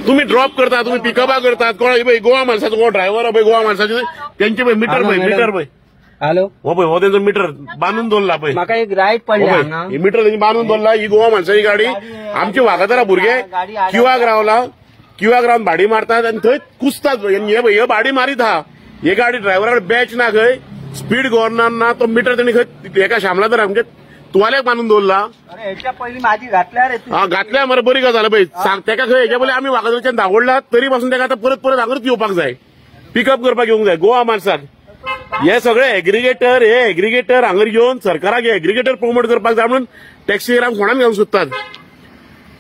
तुम्ही ड्रॉप करता, तुम्ही पिकअपा करतात, कोण गोवा माणसाचं कोण ड्रायव्हर पळय गोवा माणसाचे त्यांचे मीटर पळय मीटर पळय हॅलो हो पळय हो त्यांचं मीटर बांधून दवरला पळय म्हाका एक रायड पडला ही मीटर त्यांनी बांधून दवरला ही गोवा माणसाची गाडी आमची वागातरा भुरगे किंवाक रावन भाडी मारतात आणि थंय कुसतात हे भाडी मारीत हा हे गाडी ड्रायव्हराक बॅच ना खंय स्पीड गव्हर्नर ना तो मीटर त्यांनी खंय एका शामला तर म्हणजे तुवाल्याक बांधून दवरला पहिली माझी घातल्या घातल्या मरे बरी गजाल पळय सांग त्याका खंय हेच्या पयलीं आमी वागातराच्यान धांवडला तरी पासून त्याका आता परत हांगूच येवपाक जाय पिकअप करपाक येवंक जाय गोवा माणसाक हे सगळे एग्रिगेटर हांगर येवन सरकाराक एग्रिगेटर प्रमोट करपाक जाय म्हणून टॅक्सीरांक फोंडान घेवंक सोदतात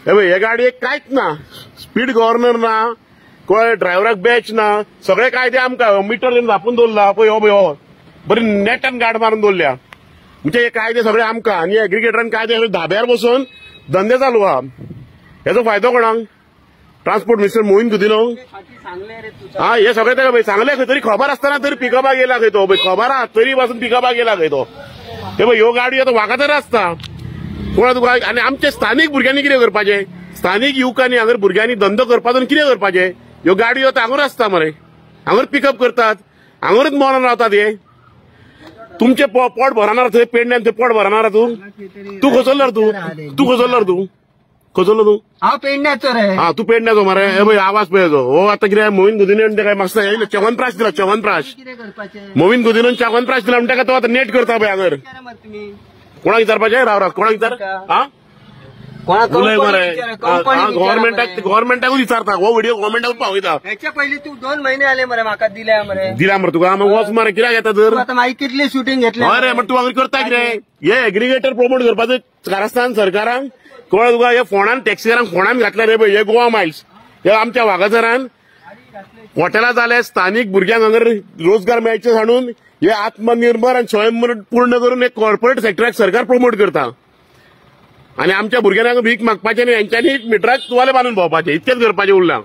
हे गाडयेक कांयच ना स्पीड गव्हर्नर ना कोण ड्रायव्हराक बॅच ना सगळे कायदे आमकां मीटर धापून दवरला पळय हो बरी नेटान गाड मारून दवरल्या म्हणजे हे कायदे सगळे आमकां आनी एग्रिगेटरान कायदे धाब्यार बसून धंदे चालू आहा हेचो फायदो कोणाक ट्रान्सपोर्ट मिनिस्टर मोहीन गुदिनो हा हे सगळे तेका सांगले खंय तरी खबर आसतना तरी पिकअपाक गेला खंय तो खबर आहा तरी पासून पिकअपाक गेला खंय तो हे ह्यो गाडी आतां वागातर आसता कोणा तुका आनी आमच्या स्थानीक भुरग्यांनी कितें करपाचें स्थानीक युवकांनी हांगर भुरग्यांनी धंदो करपाचो कितें करपाचें ह्यो गाडयो आतां हांगर आसता मरे हांगर पिकअप करतात हांगरच मॉलान रावतात हे तुमचे पोट भरणार थंय पेडण्यान थंय पोट भरणार तू खचल्लो तू हांव पेडण्याचो रे हा तू पेडण्याचो मरे हे पळय आवाज पळय हो आता कितें मोहीन गुदिनोन काय मागता येयलो च्यवनप्राश दिला च्यवनप्राश मोहीन गुदिनोन च्यवनप्राश दिला म्हणटा तो आतां नेट करता पळय हांगर कोणाक विचारपाचें राव कोणाक विचार हा उलय मरे गव्हर्मेंटाकूच विचारता हो व्हिडिओ गव्हर्मेंटाकूच पावयता हेच्या पयलीं तू 2 महिने आले मरे म्हाका दिल्या मरे तुका मग वच मरे कित्याक येता तर आता मागीर कितली शूटिंग घेतली अरे मग तू हांगर करता कितें हे एग्रिगेटर प्रमोट करपाचो कारस्थान सरकारान कळ्ळें तुका हे फोंडान टॅक्सीकारांक फोंडान घातल्या रे पळय हे गोवा मायल्स हे आमच्या वागातरान हॉटेलां जाले स्थानीक भुरग्यांक हांगर रोजगार मेळचे सांडून हे आत्मनिर्भर आनी स्वयंपूर्ण करून एक कॉर्पोरेट सेक्टराक सरकार प्रमोट करता आनी आमच्या भुरग्यांक भीक मागपाचें आनी हेंच्यांनी मिटराक तुवाले बांदून भोंवपाचें इतकेंच करपाचें उरलां